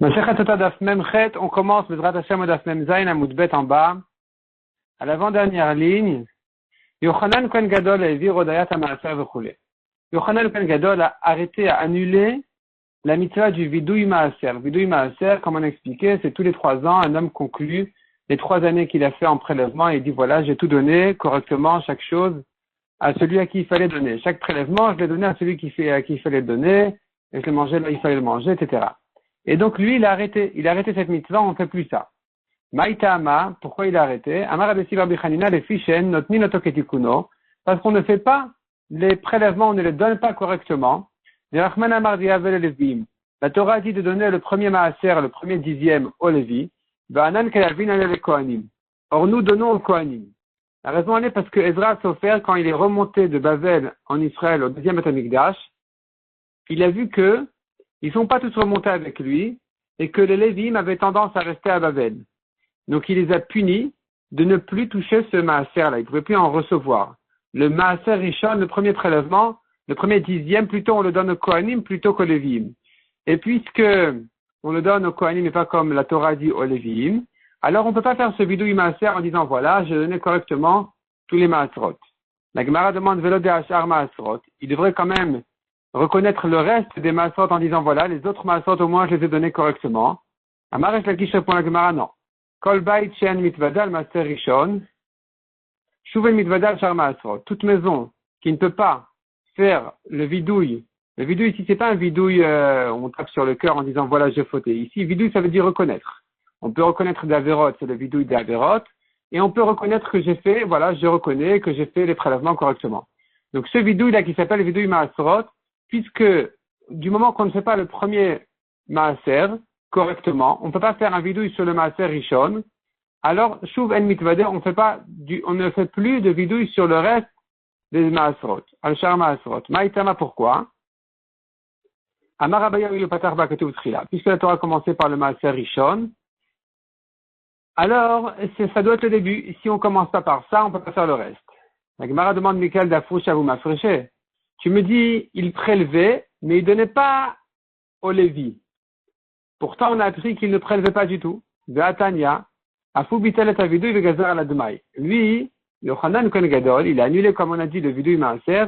Masechet Sota Daf Mem Chet, on commence Bezrat Hashem au Daf Mem Zayin Amud Bet en bas, à l'avant-dernière ligne. Yochanan Kohen Gadol a évi Rodayat HaMaaser v'chule. Yochanan Kohen Gadol a arrêté, a annulé la mitzvah du Vidouï Maaser. Vidouï Maaser, comme on a expliqué, c'est tous les 3 ans, un homme conclut les 3 années qu'il a fait en prélèvement et dit voilà, j'ai tout donné correctement, chaque chose à celui à qui il fallait donner. Chaque prélèvement, je l'ai donné à celui à qui il fallait le donner, et je l'ai mangé là, il fallait le manger, etc. Et donc lui, il a arrêté cette mitzvah, on ne fait plus ça. Maïtama, pourquoi il a arrêté? Amar Abesi Rabbi Chanina, les fichen, notni notoketikuno, parce qu'on ne fait pas les prélèvements, on ne les donne pas correctement. La Torah dit de donner le premier maaser, le premier dixième au Lévi. Or nous donnons au Kohanim. La raison elle est parce que Ezra Sofer, quand il est remonté de Bavel en Israël au deuxième Beth Amikdash, il a vu que ils sont pas tous remontés avec lui et que les Lévim avaient tendance à rester à Bavel. Donc il les a punis de ne plus toucher ce maaser-là. Ils ne pouvaient plus en recevoir. Le maaser Rishon, le premier prélèvement, le premier dixième, plutôt on le donne au Kohanim plutôt qu'au Lévim. Et puisque on le donne au Kohanim et pas comme la Torah dit au Lévim, alors on ne peut pas faire ce vidouï maaser en disant voilà, j'ai donné correctement tous les maaserot. La Gemara demande velo de hachar maaserot. Il devrait quand même reconnaître le reste des maaserot en disant voilà, les autres maaserot au moins je les ai donnés correctement. Amaresh Lakish répond à la Gemara non. Kol bait shen mitvadal maaser rishon, shuven mitvadal shar maaserot. Toute maison qui ne peut pas faire le vidouille ici c'est pas un vidouille, on tape sur le cœur en disant voilà j'ai fauté. Ici vidouille ça veut dire reconnaître. On peut reconnaître des avérots, c'est le vidouille des avérots, et on peut reconnaître que j'ai fait, voilà, je reconnais que j'ai fait les prélèvements correctement. Donc ce vidouille-là qui s'appelle le vidouille maaserot, puisque du moment qu'on ne fait pas le premier maaser correctement, on ne peut pas faire un vidouille sur le maaser rishon, alors shuv en mitvader, on ne fait plus de vidouille sur le reste des maaserot. Al-shar maaserot. Maïtama pourquoi? Amar Abaya Ilo Patar Ba Ketuv Tchila. Puisque la Torah a commencé par le maaser rishon, alors, ça doit être le début. Si on commence pas par ça, on peut pas faire le reste. La Gemara demande Michael Dafoucha vous m'affraîchez. Tu me dis, il prélevait, mais il donnait pas au Lévi. Pourtant, on a appris qu'il ne prélevait pas du tout. Ve'atanya, Afou bitel et avidou ve'gazar ala demaï. Lui, Yochanan Kohen Gadol, il a annulé, comme on a dit, le vidouille maaser,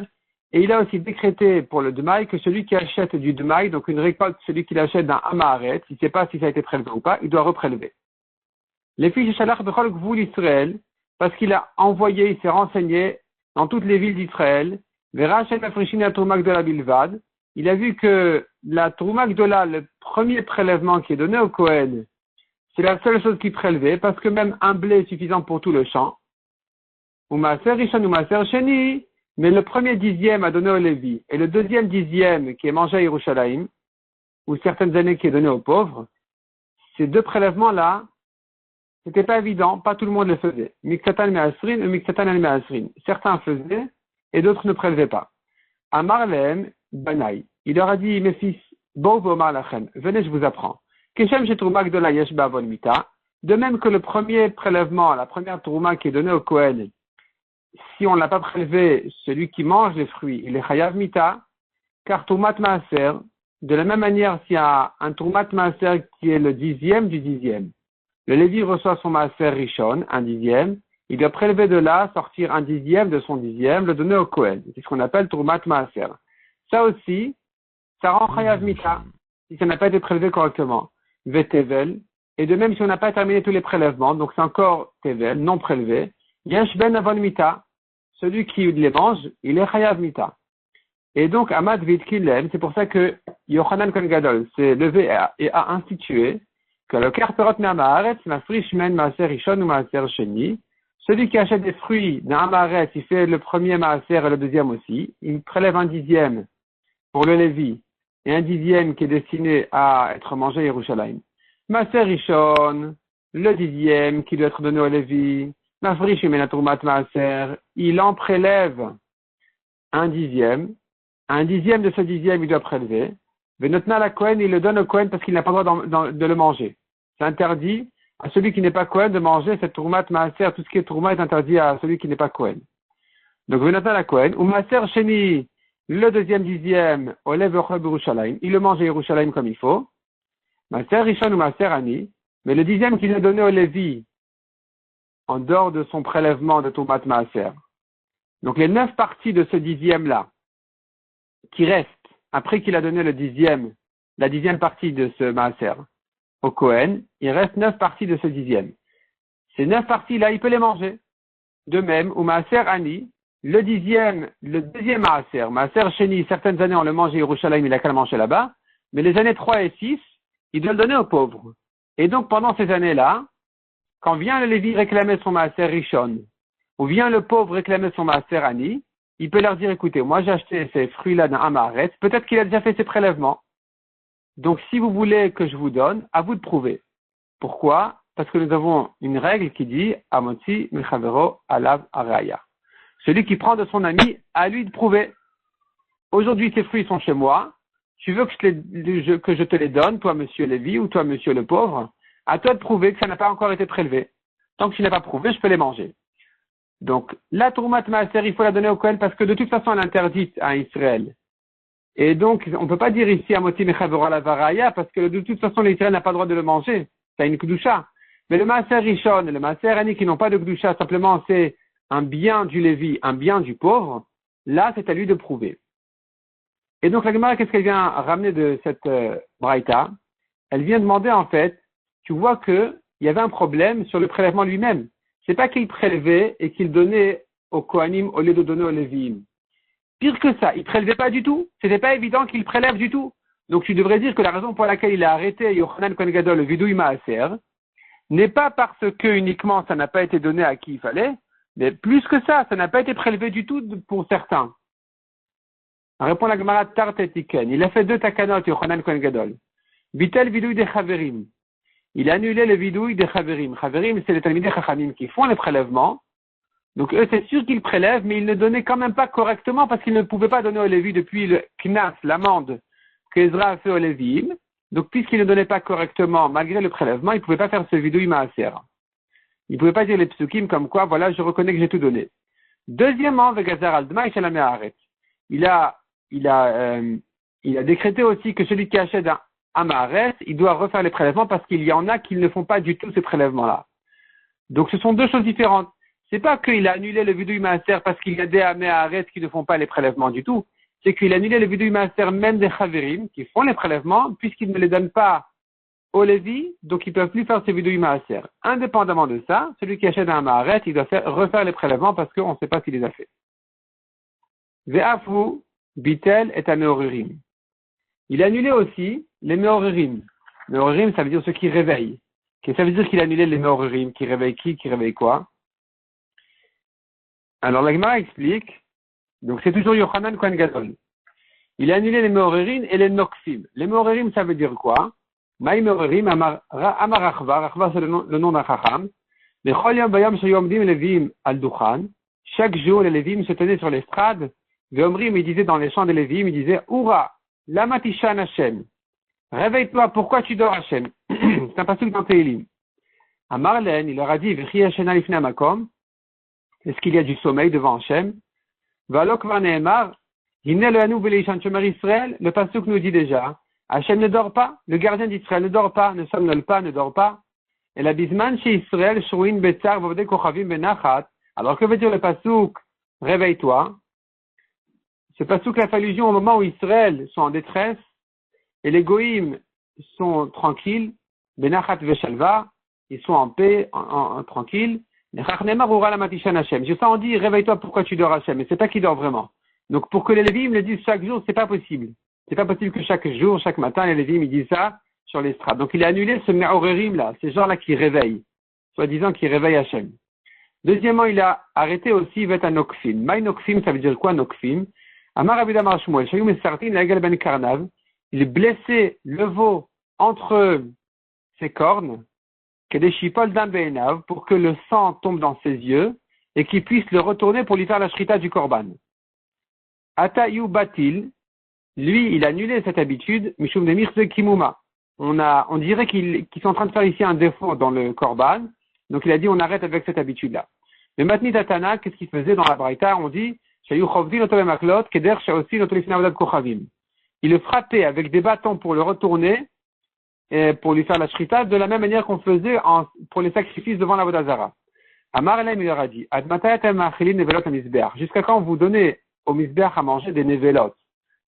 et il a aussi décrété pour le demaï que celui qui achète du demaï, donc une récolte, celui qui l'achète d'un amaharet, il ne sait pas si ça a été prélevé ou pas, il doit reprélever. Les fiches de Shalach Bechol Gvul Israël, parce qu'il a envoyé, il s'est renseigné dans toutes les villes d'Israël, Vera Shem Afrishin la Trouma Gdola Bilvad, il a vu que la Trouma Gdola, le premier prélèvement qui est donné au Kohen, c'est la seule chose qui prélevait, parce que même un blé est suffisant pour tout le champ. Ou Maaser Rishon ou Maaser Sheni, mais le premier dixième a donné au Lévi, et le deuxième dixième qui est mangé à Yerushalayim, ou certaines années qui est donné aux pauvres, ces deux prélèvements-là, c'était pas évident, pas tout le monde le faisait. Miksatan me'asrin ou miksatan al me'asrin. Certains faisaient et d'autres ne prélevaient pas. Amar lehem banaï. Il leur a dit, mes fils, bo v'omar lachem, venez, je vous apprends. Keshem shetrouma gdola yesh ba'avon mita. De même que le premier prélèvement, la première trouma qui est donnée au Kohen, si on ne l'a pas prélevé, celui qui mange les fruits, il est chayav mita, car troumat maaser, de la même manière, s'il y a un troumat maaser qui est le dixième du dixième, le Lévi reçoit son maaser rishon, un dixième, il doit prélever de là, sortir un dixième de son dixième, le donner au Kohen. C'est ce qu'on appelle troumat maaser. Ça aussi, ça rend chayav mita, si ça n'a pas été prélevé correctement. Vetevel, et de même si on n'a pas terminé tous les prélèvements, donc c'est encore tevel, non prélevé, yesh ben avon mita, celui qui les mange, il est chayav mita. Et donc, Amad Vidkilem, c'est pour ça que Yochanan Kohen Gadol s'est levé et a institué que le karperot me'amaharetz mafrish men maaser rishon ou maaser sheni. Celui qui achète des fruits d'un amaharetz, il fait le premier maaser et le deuxième aussi. Il prélève un dixième pour le Lévi et un dixième qui est destiné à être mangé à Yerushalayim. Maaser rishon, le dixième qui doit être donné au Lévi. Mafrish men atrumat maaser, il en prélève un dixième. Un dixième de ce dixième, il doit prélever. Venotna la Kohen, il le donne au Kohen parce qu'il n'a pas le droit de le manger. C'est interdit à celui qui n'est pas Kohen de manger cette troumat maaser. Tout ce qui est troumat est interdit à celui qui n'est pas Kohen. Donc Venotna la Kohen, ou maaser sheni, le deuxième dixième, olève Yerushalayim, il le mange à Yerushalayim comme il faut. Maaser Rishon ou Maaser Ani, mais le dixième qu'il a donné au Lévi, en dehors de son prélèvement de Toumat Maaser. Donc les 9 parties de ce dixième-là, qui restent, après qu'il a donné la 10e partie de ce Maaser au Kohen, il reste 9 parties de ce dixième. Ces 9 parties-là, il peut les manger. De même, ou Maaser Ani, le deuxième Maaser Sheni, certaines années on le mange à Yerushalayim, il a qu'à le manger là-bas, mais les années 3 et 6, il doit le donner aux pauvres. Et donc pendant ces années-là, quand vient le Lévi réclamer son Maaser Rishon, ou vient le pauvre réclamer son Maaser Ani, il peut leur dire, écoutez, moi j'ai acheté ces fruits-là d'un Amaret, peut-être qu'il a déjà fait ses prélèvements. Donc si vous voulez que je vous donne, à vous de prouver. Pourquoi? Parce que nous avons une règle qui dit, Amotzi Michavero Alav Araya. Celui qui prend de son ami, à lui de prouver. Aujourd'hui, tes fruits sont chez moi, tu veux que je te les donne, toi monsieur Lévi, ou toi monsieur le pauvre, à toi de prouver que ça n'a pas encore été prélevé. Tant que tu n'as pas prouvé, je peux les manger. Donc, la Troumat Maaser, il faut la donner au Kohen parce que de toute façon, elle est interdite à Israël. Et donc, on ne peut pas dire ici à Moti Mechavero la Varaya parce que de toute façon, l'Israël n'a pas le droit de le manger. C'est une Kedusha. Mais le Maaser Rishon et le Maaser Ani qui n'ont pas de Kedusha, simplement c'est un bien du Lévi, un bien du pauvre, là, c'est à lui de prouver. Et donc, la Gemara, qu'est-ce qu'elle vient ramener de cette Braïta? Elle vient demander, en fait, tu vois qu'il y avait un problème sur le prélèvement lui-même. C'est pas qu'il prélevait et qu'il donnait au Kohanim au lieu de donner au Léviim. Pire que ça, il prélevait pas du tout. C'était pas évident qu'il prélève du tout. Donc tu devrais dire que la raison pour laquelle il a arrêté Yochanan Kohen Gadol, le Vidouï Maaser, n'est pas parce que uniquement ça n'a pas été donné à qui il fallait, mais plus que ça n'a pas été prélevé du tout pour certains. Répond la Gemara Tart et Tiken. Il a fait 2 takanot Yochanan Kohen Gadol. Bitel Vidouï de Chaverim. Il a annulé le vidouille des Chaverim. Chaverim, c'est les Talmidei Chachamim qui font les prélèvements. Donc eux, c'est sûr qu'ils prélèvent, mais ils ne donnaient quand même pas correctement parce qu'ils ne pouvaient pas donner au Lévi depuis le Knas, l'amende qu'Ezra a fait au Lévi. Donc puisqu'ils ne donnaient pas correctement, malgré le prélèvement, ils ne pouvaient pas faire ce vidouille Maaser. Ils ne pouvaient pas dire les psukim comme quoi, voilà, je reconnais que j'ai tout donné. Deuxièmement, Vegazar Aldma et Shalame Haaretz. Il a décrété aussi que celui qui achète un Amares, il doit refaire les prélèvements parce qu'il y en a qui ne font pas du tout ces prélèvements-là. Donc ce sont 2 choses différentes. C'est pas qu'il a annulé le vidouille maaser parce qu'il y a des Amares qui ne font pas les prélèvements du tout. C'est qu'il a annulé le vidouille maaser même des Chaverim qui font les prélèvements puisqu'ils ne les donnent pas au Lévi, donc ils ne peuvent plus faire ces vidouille maaser. Indépendamment de ça, celui qui achète un Amares, il doit refaire les prélèvements parce qu'on ne sait pas s'il les a fait. Ve'afu bitel et ameoririm. Il a annulé aussi les meoririm. Meoririm, ça veut dire ceux qui réveillent. Ça veut dire qu'il a annulé les meoririm, qui réveillent qui réveillent quoi? Alors la Gemara explique, donc c'est toujours Yochanan Kohen Gadol. Il a annulé les meoririm et les noksim. Les meoririm, ça veut dire quoi? Maï meoririm, Amar Achvar. Achvar, c'est le nom d'un chacham. Mais chol yom bayom sheyomdim levim al duchan. Chaque jour, les Lévim se tenaient sur l'estrade. Veomrim, il disait dans les chants des Lévim, il disait Oura, lama tishan Hashem. Réveille-toi, pourquoi tu dors Hashem? C'est un passage dans Télim. À Marlène, il leur a dit V'chi Hashem alifnei makom. Est-ce qu'il y a du sommeil devant Hashem? Valok vanehemar. Hinne le hanou v'leishan shomer Israël. Le pasuk nous dit déjà Hashem ne dort pas. Le gardien d'Israël ne dort pas, ne somnole pas, ne dort pas. Et la bisman chez Israël, shrouin betzar vovde kochavim benachat. Alors que veut dire le pasuk réveille-toi? Ce pasuk a fait allusion au moment où Israël sont en détresse et les goïms sont tranquilles, benachat veshalva, ils sont en paix, tranquilles. Juste ça on dit réveille-toi, pourquoi tu dors Hashem? Mais c'est pas qu'il dort vraiment. Donc pour que les Lévim le disent chaque jour, c'est pas possible. C'est pas possible que chaque jour, chaque matin, les Lévim ils disent ça sur l'estrade. Donc il a annulé ce me'orerim là, ces gens-là qui réveillent, soi-disant qui réveillent Hashem. Deuxièmement, il a arrêté aussi vet nokfim. Maï nokfim, ça veut dire quoi nokfim? Amar Rabbi Damar Shmuel, Shayum Esartin, Lagal Ben Karnav, il blessait le veau entre ses cornes, que des chipol d'un be'enav, pour que le sang tombe dans ses yeux, et qu'il puisse le retourner pour lui faire la shrita du korban. Atayu batil, lui, il a annulé cette habitude, Mishum de Mirze Kimuma. On dirait qu'ils sont en train de faire ici un défaut dans le korban, donc il a dit on arrête avec cette habitude-là. Mais Matni Tatana, qu'est-ce qu'il faisait dans la Braïta? On dit, il le frappait avec des bâtons pour le retourner, et pour lui faire la shrita de la même manière qu'on faisait pour les sacrifices devant la Vodazara. Amar Elaim, il leur a dit, jusqu'à quand vous donnez au misbeach à manger des nevelot,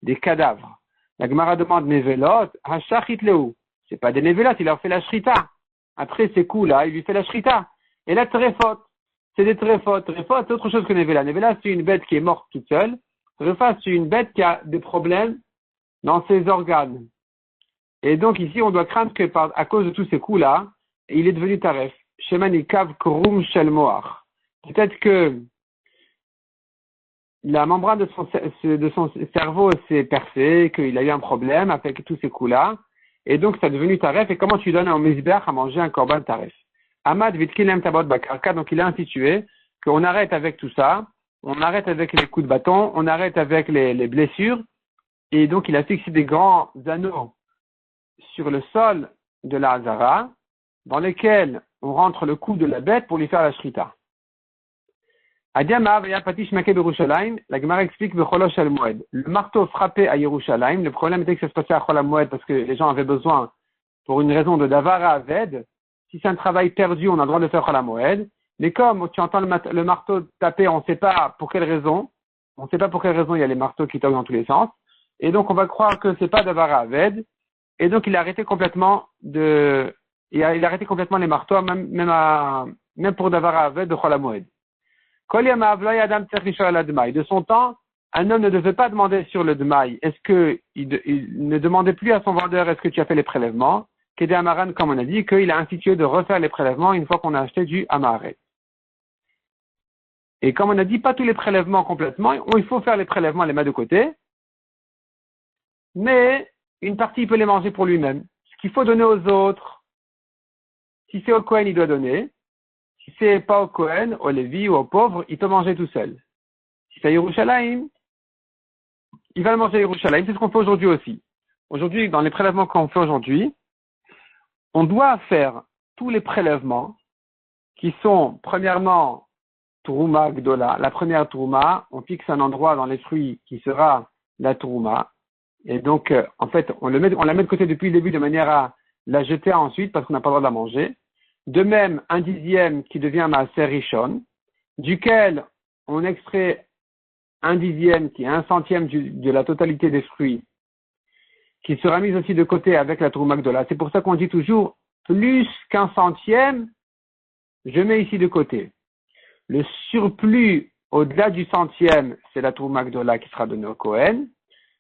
des cadavres? La Gemara demande nevelot, hashachit leu. C'est pas des nevelot, il leur fait la shrita. Après ces coups-là, il lui fait la shrita. Et la trefot, c'est des trefot. Trefot, c'est autre chose que nevela. Nevela, c'est une bête qui est morte toute seule. Trefot, c'est une bête qui a des problèmes dans ses organes. Et donc ici, on doit craindre que à cause de tous ces coups-là, il est devenu taref. Shemani kav krum shel moach. Peut-être que la membrane de son cerveau s'est percée, qu'il a eu un problème avec tous ces coups-là, et donc ça est devenu taref. Et comment tu donnes un misbeach à manger un korban taref? Amad vitkilem tabot bakarka, donc il a institué qu'on arrête avec tout ça, on arrête avec les coups de bâton, on arrête avec les blessures, et donc il a fixé des grands anneaux sur le sol de la Hazara, dans lesquels on rentre le cou de la bête pour lui faire la shrita. Adiama vaya patish make Yerushalayim, la Gemara explique becholosh al moed. Le marteau frappé à Yerushalayim, le problème était que ça se passait à Chol Moed parce que les gens avaient besoin pour une raison de davara aved. Si c'est un travail perdu, on a le droit de faire Chol Moed. Mais comme tu entends le marteau taper, on ne sait pas pour quelle raison. On ne sait pas pour quelle raison il y a les marteaux qui tapent dans tous les sens. Et donc on va croire que c'est pas davara aved. Et donc il a arrêté complètement il a arrêté complètement les marteaux, même pour davara aved de Chol Moed. De son temps, un homme ne devait pas demander sur le demaï. Est-ce que il ne demandait plus à son vendeur est-ce que tu as fait les prélèvements? Kédé Amaran, comme on a dit, qu'il a institué de refaire les prélèvements une fois qu'on a acheté du Amaret. Et comme on a dit, pas tous les prélèvements complètement, il faut faire les prélèvements, les mettre de côté, mais une partie il peut les manger pour lui-même. Ce qu'il faut donner aux autres, si c'est au Kohen, il doit donner. Si c'est pas au Kohen, au Lévi ou au pauvre, il peut manger tout seul. Si c'est à Yerushalayim, il va le manger à Yerushalayim. C'est ce qu'on fait aujourd'hui aussi. Aujourd'hui, dans les prélèvements qu'on fait aujourd'hui, on doit faire tous les prélèvements qui sont, premièrement, Trouma Gdola. La première Trouma, on fixe un endroit dans les fruits qui sera la Trouma. Et donc, en fait, on la met de côté depuis le début de manière à la jeter ensuite parce qu'on n'a pas le droit de la manger. De même, un dixième qui devient Maaser Rishon, duquel on extrait un dixième qui est un centième de la totalité des fruits, qui sera mis aussi de côté avec la Trouma Gdola. C'est pour ça qu'on dit toujours, plus qu'un centième, je mets ici de côté. Le surplus au-delà du centième, c'est la Trouma Gdola qui sera donnée au Kohen.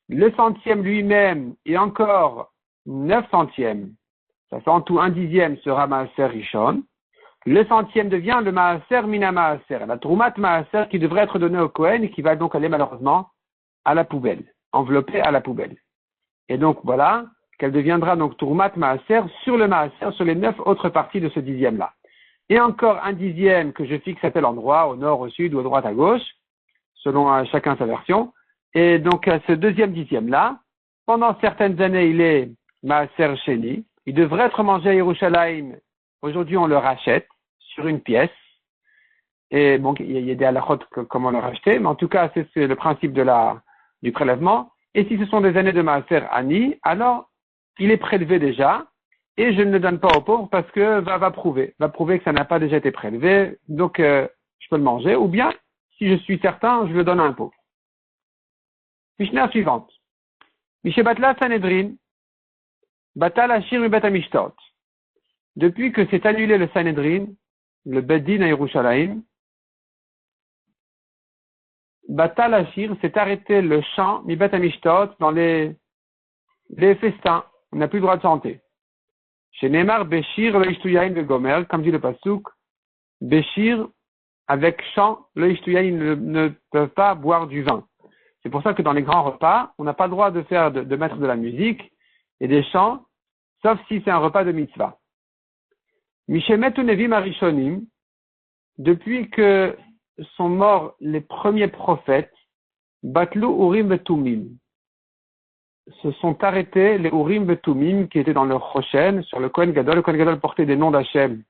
Le centième lui-même et encore 9 centièmes, ça fait en tout un dixième sera Maaser Rishon. Le centième devient le Maaser Mina Maaser, la Troumat Maaser qui devrait être donnée au Kohen et qui va donc aller malheureusement à la poubelle, enveloppée à la poubelle. Et donc voilà, qu'elle deviendra donc Troumat Maaser sur le Maaser, sur les 9 autres parties de ce dixième-là. Et encore un dixième que je fixe à tel endroit, au nord, au sud ou à droite, à gauche, selon chacun sa version. Et donc ce deuxième dixième-là, pendant certaines années, il est Maaser Sheni. Il devrait être mangé à Yerushalayim. Aujourd'hui, on le rachète sur une pièce. Et bon, il y a des halakhot comment le racheter, mais en tout cas, c'est le principe du prélèvement. Et si ce sont des années de Maaser Ani, alors il est prélevé déjà, et je ne le donne pas aux pauvres parce que va prouver que ça n'a pas déjà été prélevé, donc je peux le manger, ou bien, si je suis certain, je le donne à un pauvre. Mishnah suivante. Mishébatla Sanhedrin, Batal Ashir mi Bet Amishtot. Depuis que s'est annulé le Sanhedrin, le Beddin à Yerushalayim, Batal Ashir s'est arrêté le chant mi Bet Amishtot dans les festins. On n'a plus le droit de chanter. Chez Neymar, Béchir, le Ishtuyain de Gomer, comme dit le Passouk, Béchir, avec chant, le Ishtuyain ne peuvent pas boire du vin. C'est pour ça que dans les grands repas, on n'a pas le droit de mettre de la musique et des chants, sauf si c'est un repas de mitzvah. Mishemet Unevim Arishonim, depuis que sont morts les premiers prophètes, Batlu Urim Betumim, se sont arrêtés les Urim Betumim qui étaient dans le Choshen, sur le Kohen Gadol. Le Kohen Gadol portait des noms d'Hachem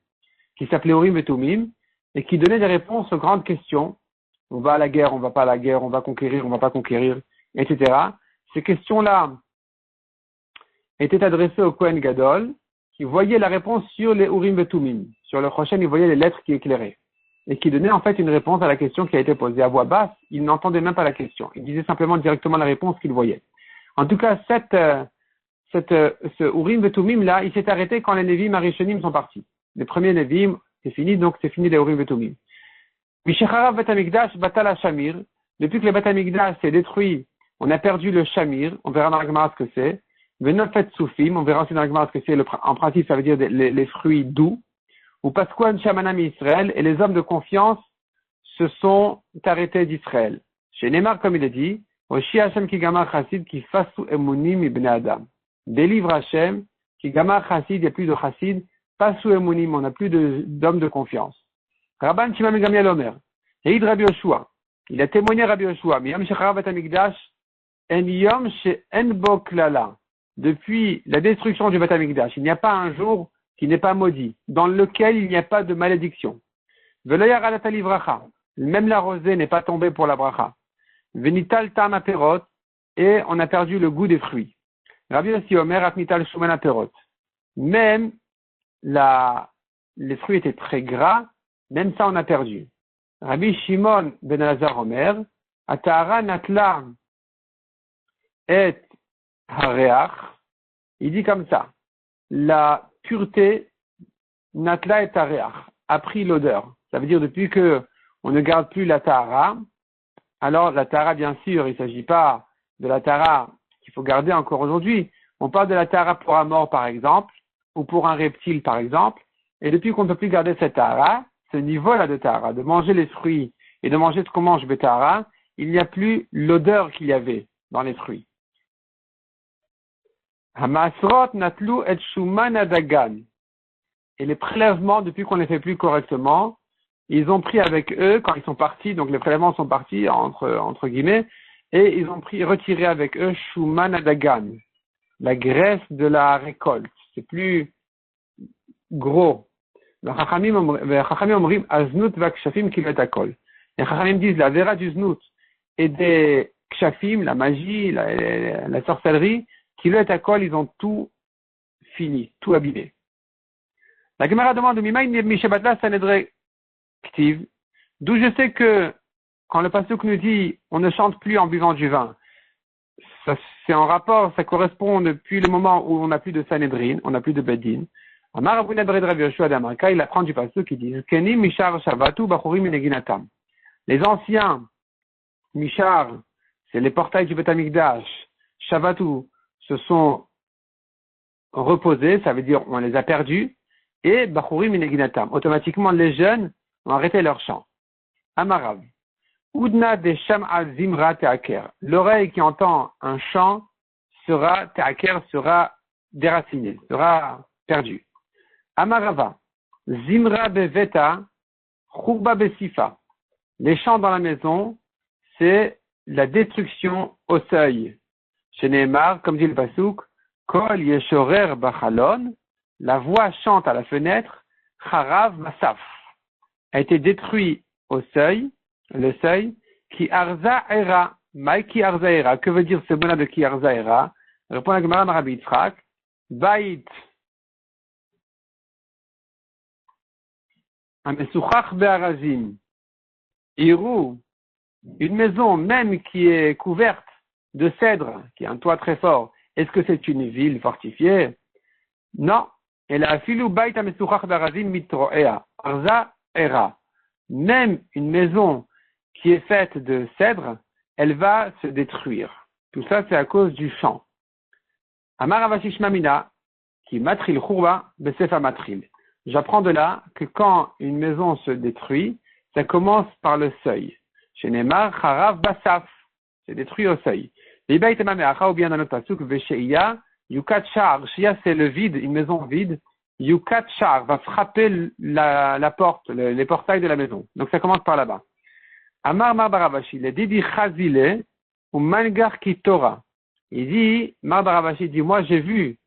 qui s'appelaient Urim Betumim et qui donnaient des réponses aux grandes questions. On va à la guerre, on va pas à la guerre, on va conquérir, on va pas conquérir, etc. Ces questions-là était adressé au Kohen Gadol, qui voyait la réponse sur les Urim et Tumim. Sur le Choshen, il voyait les lettres qui éclairaient. Et qui donnait en fait une réponse à la question qui a été posée à voix basse. Il n'entendait même pas la question. Il disait simplement directement la réponse qu'il voyait. En tout cas, ce Urim et Tumim là, il s'est arrêté quand les Nevi'im Arishonim sont partis. Les premiers Nevi'im, c'est fini, donc c'est fini les Urim et Tumim. Mishacharav Bet Hamikdash Batal Shamir. Depuis que le Bet Hamikdash s'est détruit, on a perdu le Shamir. On verra dans la Gemara ce que c'est. Venofet Soufim. On verra aussi dans la Gemara ce que c'est. En principe, ça veut dire les fruits doux. Ou Pasquan Shamanam Israël. Et les hommes de confiance se sont arrêtés d'Israël. Chez Neymar, comme il est dit, Oshi Hashem ki gamar chassid ki fasu emunim ibn Adam. Délivre Hashem ki gamar chassid, il n'y a plus de chassid, fasu emunim, on n'a plus d'hommes de confiance. Rabban Shimon Gamliel Omer, Eid Rabbi Yoshua, il a témoigné Rabbi Yoshua, Miyam Shecharav Bet Hamikdash, En Yom She'en Bo Klala. Depuis la destruction du Bet Hamikdash, il n'y a pas un jour qui n'est pas maudit, dans lequel il n'y a pas de malédiction. Velo yaradat livracha, même la rosée n'est pas tombée pour la bracha. Venital tam aperot, et on a perdu le goût des fruits. Rabbi Yossi Omer atnital shuman aperot. Même les fruits étaient très gras, même ça on a perdu. Rabbi Shimon ben Elazar Omer, atahara natla et hareach, il dit comme ça, la pureté natla et hareach a pris l'odeur. Ça veut dire depuis que on ne garde plus la tahara, alors la tahara bien sûr, il ne s'agit pas de la tahara qu'il faut garder encore aujourd'hui. On parle de la tahara pour un mort par exemple, ou pour un reptile par exemple, et depuis qu'on ne peut plus garder cette tahara, ce niveau-là de tahara, de manger les fruits et de manger ce qu'on mange betahara, il n'y a plus l'odeur qu'il y avait dans les fruits. Hamasrot natlu et shuman adagan. Et les prélèvements, depuis qu'on ne les fait plus correctement, ils ont pris avec eux, quand ils sont partis, donc les prélèvements sont partis, entre guillemets, et ils ont retiré avec eux shuman adagan, la graisse de la récolte. C'est plus gros. Les Chachamim disent la vera du znout et des kshafim, la magie, la sorcellerie, qui le takol, ils ont tout fini, tout abîmé. La Gemara demande d'où je sais que quand le pasuk nous dit on ne chante plus en buvant du vin, ça, c'est en rapport, ça correspond depuis le moment où on n'a plus de Sanhedrin, on n'a plus de Bedin. Amar Abou Nadred Rav Yoshua d'Amarka, il apprend du pasuk qui dit Kenim Mishar Shavatu Bachurim Ineginatam. Les anciens Mishar, c'est les portails du Bet Hamikdash, Shavatu se sont reposés, ça veut dire on les a perdus, et Bachurim Ineginatam. Automatiquement, les jeunes ont arrêté leur chant. Amarav. Udna de Sham'a Zimra Te'aker. L'oreille qui entend un chant sera déracinée, sera perdue. Amarava. Zimra Beveta, Churba Besifa. Les chants dans la maison, c'est la destruction au seuil. Chez Nehemar, comme dit le pasuk, Kol Yeshorer Bachalon, la voix chante à la fenêtre, Charav Masaf, a été détruit au seuil, le seuil, Ki Arza Era, Mai Ki Arza Era, que veut dire ce mot-là de Ki Arza Era? Répond la Gemara Rabbi Yitzchak, Bait, Amesuchach Be'arazim, Irou, une maison même qui est couverte de cèdre, qui a un toit très fort, est-ce que c'est une ville fortifiée? Non. Et la filou bait amesuchach be'arazim mitroea, arza era. Même une maison qui est faite de cèdre, elle va se détruire. Tout ça, c'est à cause du chant. Amar avashish mamina, qui matril churba besefa matril. J'apprends de là que quand une maison se détruit, ça commence par le seuil. Chez Neymar, charav basaf, c'est détruit au seuil. Ou bien dans notre pasuk, Vesheia, Yukat Shar, Shia c'est le vide, une maison vide, Yukat Shar va frapper la porte, les portails de la maison. Donc ça commence par là-bas. Amar Mar Baravashi, il dit Chazile, ou Mangar ki Torah. Il dit, Mar Baravashi dit, moi j'ai vu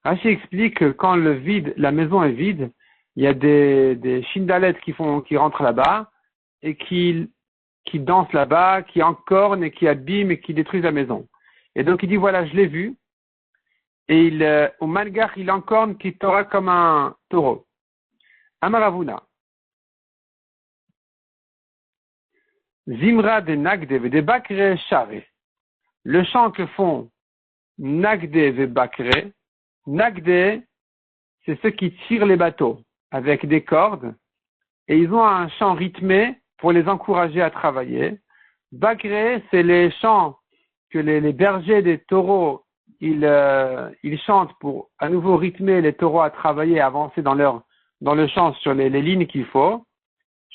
Rashi explique que quand la maison est vide, il y a des shindalettes qui rentrent là-bas et qui qui dansent là-bas, qui encornent et qui abîment et qui détruisent la maison. Et donc il dit, voilà, je l'ai vu. Et au Malgach, il encorne qui t'aura comme un taureau. Amaravuna. Zimra de Nagde ve Bakre Share. Le chant que font Nagde ve Bakre. Nagde, c'est ceux qui tirent les bateaux avec des cordes. Et ils ont un chant rythmé pour les encourager à travailler. Bakre, c'est les chants que les bergers des taureaux, ils chantent pour à nouveau rythmer les taureaux à travailler, à avancer dans le champ sur les lignes qu'il faut.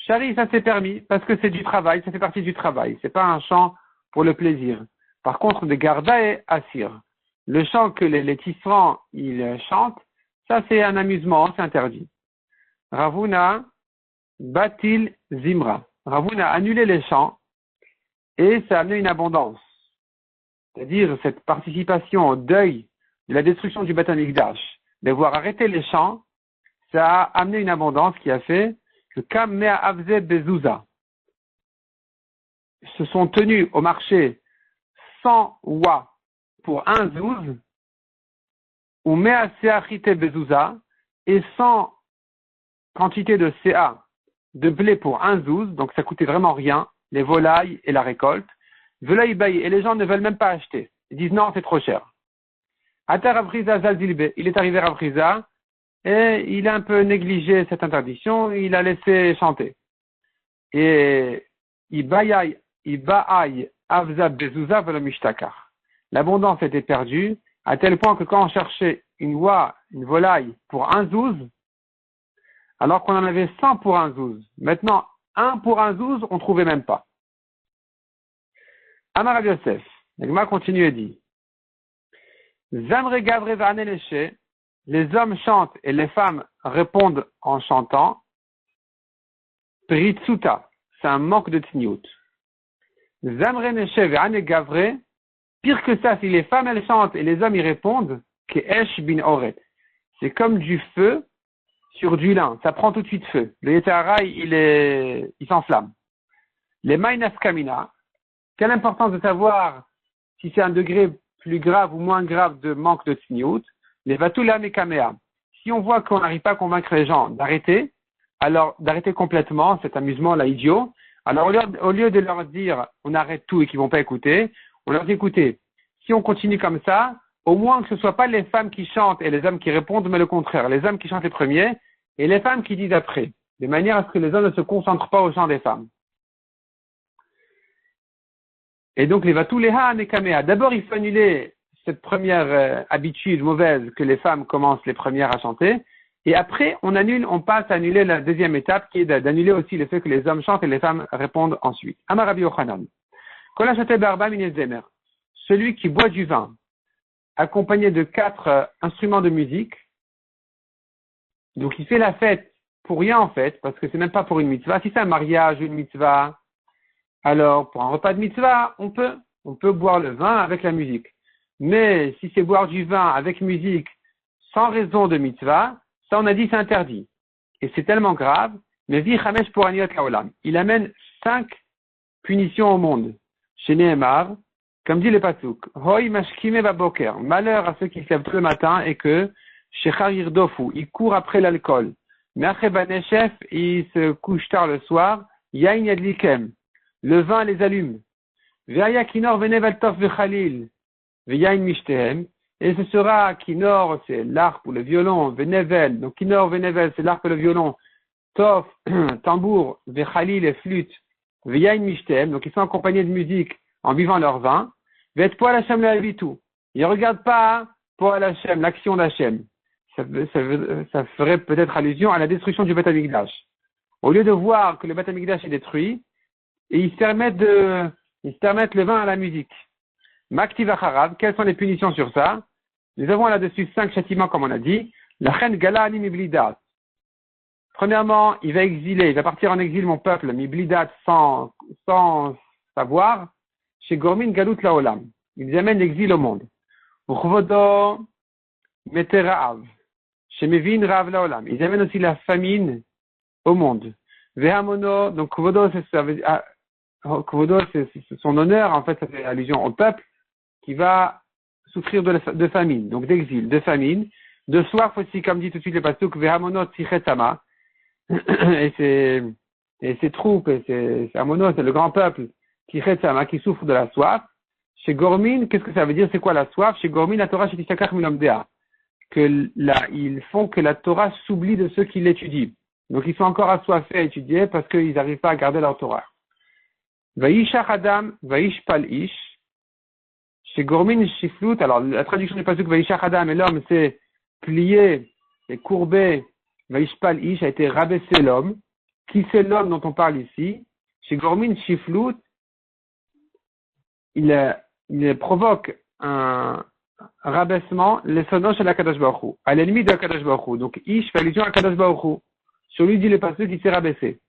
Chari, ça c'est permis, parce que c'est du travail, ça fait partie du travail. C'est pas un chant pour le plaisir. Par contre, de Garda et Assir. Le chant que les tisserands, ils chantent, ça c'est un amusement, c'est interdit. Ravuna, Batil, Zimra. Ravuna a annulé les chants, et ça a amené une abondance. C'est-à-dire cette participation au deuil de la destruction du Beth Amikdash, d'avoir arrêté les chants, ça a amené une abondance qui a fait que Kam Mea Avze Bezouza se sont tenus au marché 100 wa pour un zouz, ou Mea Seachite Bezouza, et 100 quantités de CA de blé pour un zouz, donc ça coûtait vraiment rien, les volailles et la récolte. Volailles bailles, et les gens ne veulent même pas acheter. Ils disent non, c'est trop cher. Atar Avriza Zaldilbe, il est arrivé à Avriza, et il a un peu négligé cette interdiction, il a laissé chanter. Et Iba'ay Avza Bezouza Velomistakar. L'abondance était perdue, à tel point que quand on cherchait une volaille pour un zouz, alors qu'on en avait 100 pour un zouz, maintenant, un pour un zouz, on ne trouvait même pas. Amar Rav Yosef, l'Agma continue et dit, Zamre Gavre Vane Leshe, les hommes chantent et les femmes répondent en chantant. Pritsuta, c'est un manque de tniout. Zamre Neshe Vane Gavre, pire que ça, si les femmes elles chantent et les hommes y répondent, Ke'esh bin Oret. C'est comme du feu sur du lin, ça prend tout de suite feu. Le Yetzirah, il s'enflamme. Les Mainas Kamina, quelle importance de savoir si c'est un degré plus grave ou moins grave de manque de tsniout, les Vatula Mekamea. Si on voit qu'on n'arrive pas à convaincre les gens d'arrêter, alors d'arrêter complètement cet amusement-là idiot, alors au lieu de leur dire on arrête tout et qu'ils vont pas écouter, on leur dit écoutez, si on continue comme ça, au moins que ce soit pas les femmes qui chantent et les hommes qui répondent, mais le contraire, les hommes qui chantent les premiers et les femmes qui disent après, de manière à ce que les hommes ne se concentrent pas au chant des femmes. Et donc, les Vatuleha Nekamea. D'abord, il faut annuler cette première habitude mauvaise que les femmes commencent les premières à chanter. Et après, on passe à annuler la deuxième étape qui est d'annuler aussi le fait que les hommes chantent et les femmes répondent ensuite. Amar Rabbi Yochanan. Kolachate Barba Minezemer. Celui qui boit du vin, accompagné de 4 instruments de musique. Donc, il fait la fête pour rien en fait, parce que c'est même pas pour une mitzvah. Si c'est un mariage ou une mitzvah, alors, pour un repas de mitzvah, on peut boire le vin avec la musique. Mais si c'est boire du vin avec musique sans raison de mitzvah, ça on a dit c'est interdit. Et c'est tellement grave, mais vi chamesh pour aniot kaolam. Il amène 5 punitions au monde. Chez Nehemar, comme dit le pasuk, hoi mashkime baboker. Malheur à ceux qui se lèvent tout le matin et que, shechar yirdofu, ils courent après l'alcool. Mais après baneshef, ils se couchent tard le soir, yain yadlikem. Le vin les allume. Ve'aya kinor venevel tof vechalil. Ve'yain mishtehem. Et ce sera kinor, c'est l'arpe ou le violon. Venevel. Donc kinor, venevel, c'est l'arpe et le violon. Tof, tambour, vechalil et flûte. Ve'yain mishtehem. Donc ils sont accompagnés de musique en buvant leur vin. Ve'et poil Hashem le'avitu. Ils ne regardent pas poil Hashem, l'action d'Hashem. Ça ferait peut-être allusion à la destruction du Beth Amikdash. Au lieu de voir que le Beth Amikdash est détruit, et ils se permettent le vin à la musique. Maktiv Acharav, quelles sont les punitions sur ça? Nous avons là-dessus 5 châtiments, comme on a dit. La reine Gala ani miblidat. Premièrement, il va partir en exil, mon peuple, miblidat, sans savoir, chez Gormin Galut Laolam. Ils amènent l'exil au monde. Uchvodo Meteraav, chez Mevin Rav Laolam. Ils amènent aussi la famine au monde. Vehamono, donc Kvodo, Kvodo, c'est son honneur, en fait, ça fait allusion au peuple qui va souffrir de famine, donc d'exil, de famine, de soif aussi, comme dit tout de suite le pasuk, Vehamonot Sichetama, et ses troupes, et c'est Amonot, c'est le grand peuple, qui souffre de la soif. Chez Gormin, qu'est-ce que ça veut dire? C'est quoi la soif? Chez Gormin, la Torah, chez Tishakach Milomdea. Que là, ils font que la Torah s'oublie de ceux qui l'étudient. Donc, ils sont encore assoiffés à étudier parce qu'ils n'arrivent pas à garder leur Torah. Vaishach Adam, Vaishpal Ish. Chez Gormin Shiflut, alors, la traduction du pasuk Vaishach Adam et l'homme, c'est plié, c'est courbé. Vaishpal Ish a été rabaissé l'homme. Qui c'est l'homme dont on parle ici? Chez Gormin Shiflut, il provoque un rabaissement, les sonos chez la Kadosh Baruch Hu, à l'ennemi de la Kadosh Baruch Hu. Donc, Ish fait allusion à Kadosh Baruch Hu. Sur lui dit le pasuk qui s'est rabaissé.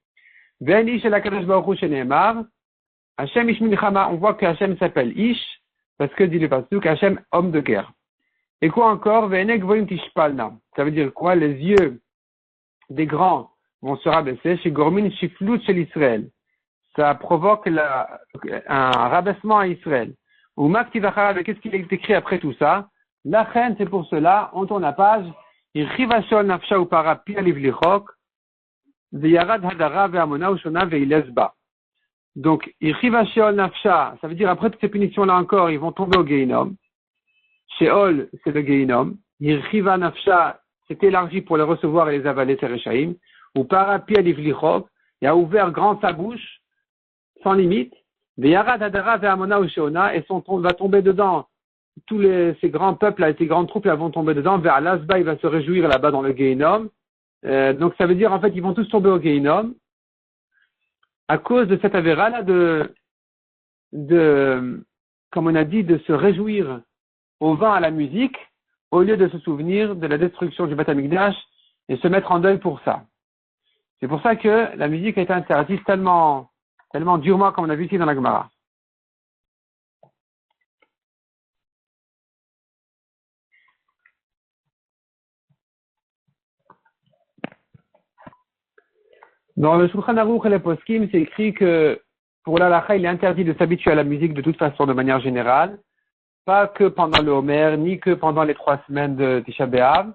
Ben Ish et la Kadosh Baruch Hu chez Nehemar. Hashem Ish Milchama, on voit que Hashem s'appelle Ish, parce que dit le pasuk, Hashem, homme de guerre. Et quoi encore? Ve'enek voim tishpalna. Ça veut dire quoi? Les yeux des grands vont se rabaisser chez Gormin Shiflut chez l'Israël. Ça provoque un rabaissement à Israël. Ou Maktivachara, qu'est-ce qu'il est écrit après tout ça? La reine, c'est pour cela, on tourne la page. Irchivashol nafsha ou para pia livlichok, veyarad hadara ve'amona ushona ve'ilesba. Donc, Irchivashol nafsha, ça veut dire après toutes ces punitions-là encore, ils vont tomber au Gehinom. Sheol, c'est le Gehinom. Irchiva nafsha, c'est élargi pour les recevoir et les avaler, Terechaim. Ou para pia livlichok, il a ouvert grand sa bouche, sans limite. Veyarad hadara ve'amona ushona, et va tomber dedans. Tous ces grands peuples, ces grandes troupes, elles vont tomber dedans. Vers l'Asba, il va se réjouir là-bas dans le Gehinom. Donc ça veut dire, en fait, ils vont tous tomber au Gehinom à cause de cette avéra-là comme on a dit, de se réjouir au vin, à la musique, au lieu de se souvenir de la destruction du Beth Amikdash et se mettre en deuil pour ça. C'est pour ça que la musique a été interdite tellement durement, comme on a vu ici dans la Gemara. Dans le Shulchan Aruch et les Poskim, c'est écrit que pour l'Halacha, il est interdit de s'habituer à la musique de toute façon, de manière générale, pas que pendant le Homer, ni que pendant les 3 semaines de Tisha B'Av,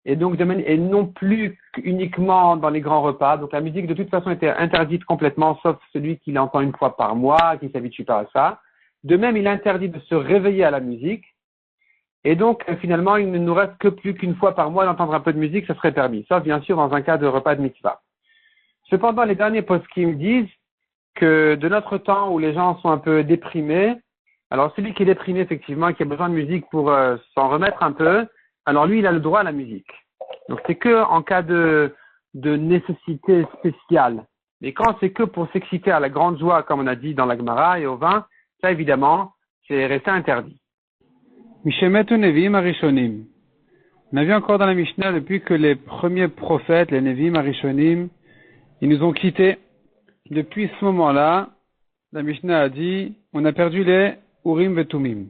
et donc et non plus uniquement dans les grands repas. Donc la musique de toute façon était interdite complètement, sauf celui qui l'entend une fois par mois, qui ne s'habitue pas à ça. De même, il est interdit de se réveiller à la musique. Et donc, finalement, il ne nous reste que plus qu'une fois par mois d'entendre un peu de musique, ça serait permis. Sauf, bien sûr, dans un cas de repas de mitzvah. Cependant, les derniers poskim disent que de notre temps où les gens sont un peu déprimés, alors celui qui est déprimé, effectivement, qui a besoin de musique pour s'en remettre un peu, alors lui, il a le droit à la musique. Donc, c'est que en cas de nécessité spéciale. Mais quand c'est que pour s'exciter à la grande joie, comme on a dit dans la Gemara et au vin, ça, évidemment, c'est resté interdit. Mishemetu Nevi'im Arishonim. On a vu encore dans la Mishnah, depuis que les premiers prophètes, les Nevi'im Arishonim, ils nous ont quittés. Depuis ce moment-là, la Mishnah a dit, on a perdu les Urim Vetumim.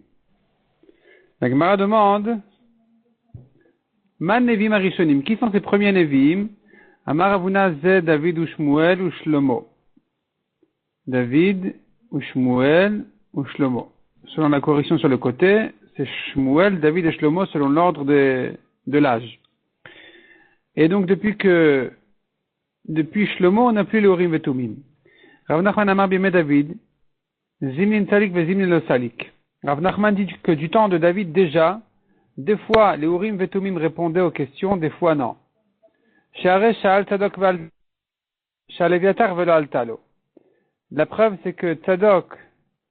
La Gemara demande, Man Nevi'im Arishonim, qui sont ces premiers Nevi'im? Amar Avuna Ze David ou Shmuel ou Shlomo. David ou Shmuel ou Shlomo. Selon la correction sur le côté, c'est Shmuel, David et Shlomo selon l'ordre de l'âge. Et donc depuis Shlomo, on n'a plus les Urim Vetumim. Rav Nachman Amar Bimei David, Zimnin Salik ve Zimnin lo Salik. Rav Nachman dit que du temps de David déjà, des fois les Urim Vetumim répondaient aux questions, des fois non. She'arei Sha'al Tzadok Sha'al Eviatar velo Altalo. La preuve c'est que Tzadok,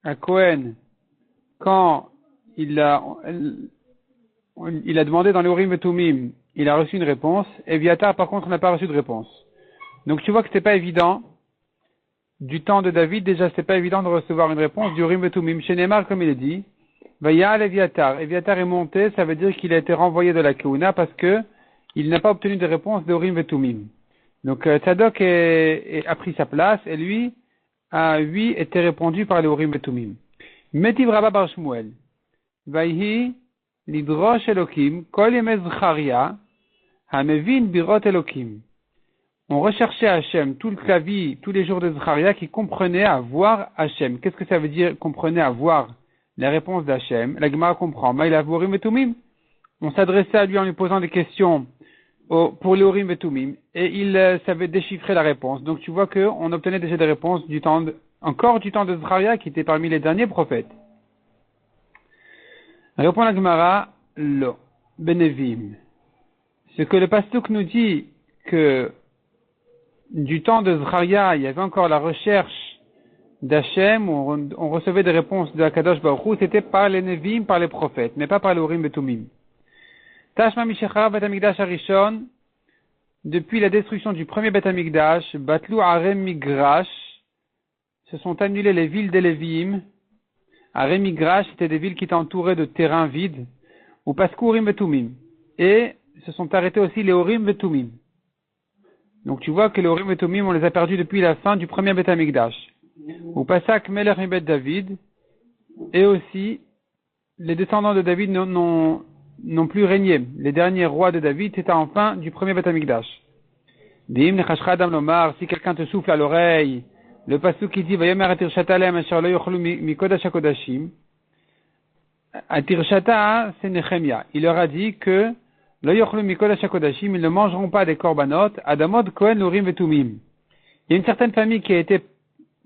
à Cohen, quand il a demandé dans les Urim Vetumim, il a reçu une réponse. Eviatar, par contre, n'a pas reçu de réponse. Donc tu vois que c'était pas évident. Du temps de David, déjà, c'était pas évident de recevoir une réponse du Urim Vetumim. Chez Neymar, comme il est dit, Vayal Eviatar. Eviatar est monté, ça veut dire qu'il a été renvoyé de la Keuna parce que il n'a pas obtenu de réponse de Urim Vetumim. Donc Tzadok a pris sa place et lui a été répondu par les Urim Vetumim. Metiv Rabba Bar Shmuel. Vayhi lidrosh Elokim kol yemei Zcharia hamevin birot Elokim. on recherchait Hachem toute la vie, tous les jours de Zcharia, qui comprenait à voir Hachem. Qu'est-ce que ça veut dire, comprenait à voir les réponses d'Hachem? La Gemara comprend. Maïlavorim et Tumim. On s'adressait à lui en lui posant des questions pour les Urim et Tumim, et il savait déchiffrer la réponse. Donc tu vois qu'on obtenait déjà des réponses encore du temps de Zcharia, qui était parmi les derniers prophètes. Répond la Gemara, lo, Benevim. Ce que le pastuk nous dit que du temps de Zcharia, il y avait encore la recherche d'Hachem, où on recevait des réponses de Akadosh Baruch Hu, c'était par les Nevim, par les prophètes, mais pas par les Urim et Tumim. Tashma Mishechara Bet Hamikdash Arishon, depuis la destruction du premier Bet Hamikdash, Batlu Arem Migrash, se sont annulées les villes des Lévim. Arem Migrash, c'était des villes qui étaient entourées de terrains vides, ou Pasku Urim et Tumim. Et se sont arrêtés aussi les Urim et Tumim. Donc tu vois que les Urim et Tumim, on les a perdus depuis la fin du premier Bet Hamikdash. Ou Pasak Melech Mibet David, et aussi les descendants de David n'ont plus régné. Les derniers rois de David, c'était en fin du premier Bet Hamikdash. Dim nechashcha adam lomar, si quelqu'un te souffle à l'oreille, le pasuk qui dit Vayomer atirshata lehem asher lo yochlu mikodash hakodashim. Atirshata, c'est Nehemia. Il leur a dit que lo yochlu mikodash hakodashim, ils ne mangeront pas des korbanot, adamot kohen urim vetumim. Il y a une certaine famille qui a été